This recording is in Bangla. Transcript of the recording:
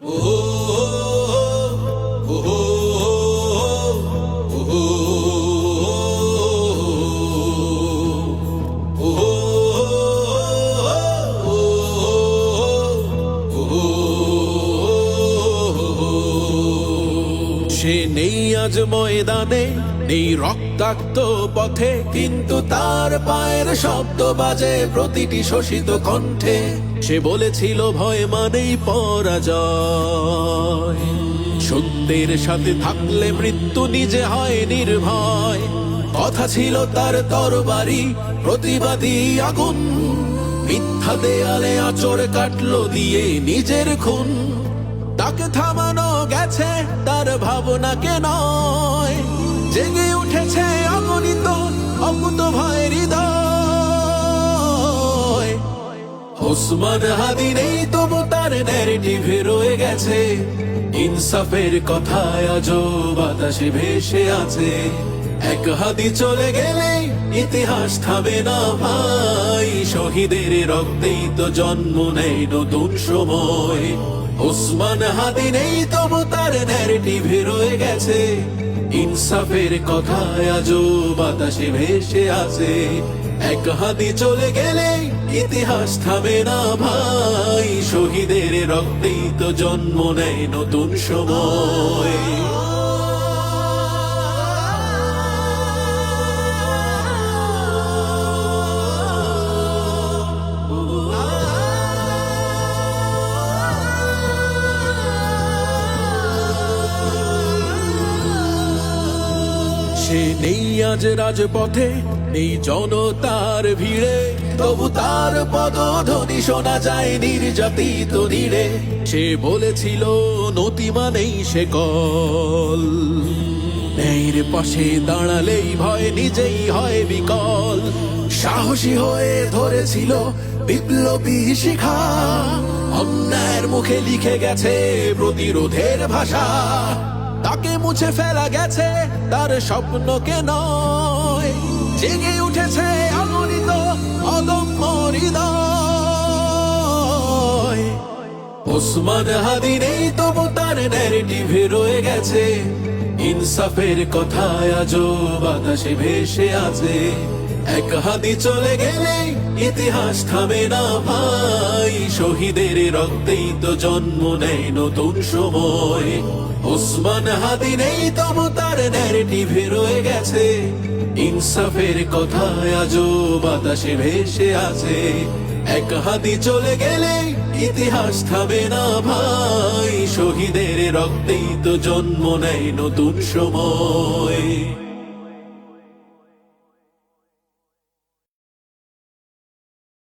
সে নেই আজ ময়দানে, নেই রক্তাক্ত পথে, কিন্তু তার পায়ের শব্দ বাজে প্রতিটি শোষিত কণ্ঠে। সে বলেছিল ভয় মানেই পরাজয়, সত্যের সাথে থাকলে মৃত্যু নিজে হয় নির্ভয়। কথা ছিল তার তরবারি প্রতিবাদী আগুন, মিথ্যা দেয়ালে আঁচড় কাটলো দিয়ে নিজের খুন। তাকে থামানো গেছে তার ভাবনাকে নয়, জেগে উঠেছে অগণিত অকুত ভয়ের হৃদয়। ওসমান হাদি নেই তবু তার ন্যারেটিভে রয়ে গেছে, ইনসাফের কথায় আজও বাতাসে ভেসে আছে। এক হাদি চলে গেলে ইতিহাস থামে না ভাই, শহীদের রক্তেই তো জন্ম নেয় নতুন সময়। ওসমান হাদি নেই তবু তার ন্যারেটিভে রয়ে গেছে, ইনসাফের কথায় আজও বাতাসে ভেসে আছে। এক হাদি চলে গেলে ইতিহাস থামে না ভাই, শহীদের রক্তেই তো জন্ম নেয় নতুন সময়। সে নেই আজ রাজপথে, নেই জনতার ভিড়ে, তবু তার পদধ্বনি শোনা যায় নির্যাতিত নীড়ে। সে বলেছিল নতি মানেই সে কল, ন্যায়ের পাশে দাঁড়ালেই ভয় নিজেই হয় বিকল। সাহসী হয়ে ধরেছিল বিপ্লবী শিখা, অন্যায়ের মুখে লিখে গেছে প্রতিরোধের ভাষা। তাকে মুছে ফেলা গেছে তার স্বপ্নকে নয়, জেগে উঠেছে অগণিত অদম্য হৃদয়। ওসমান হাদি নেই তবু তার ন্যারেটিভে রয়ে গেছে, ইনসাফের কথায় আজও বাতাসে ভেসে আছে। এক হাদি চলে গেলে ইতিহাস থামে না ভাই, শহীদের রক্তেই তো জন্ম নেয় নতুন সময়। ওসমান হাদি নেই তবু তার ন্যারেটিভে রয়ে গেছে, ইনসাফের কথায় আজও বাতাসে ভেসে আছে। এক হাদি চলে গেলে ইতিহাস থামে না ভাই, শহীদের রক্তেই তো জন্ম নেয় নতুন সময়।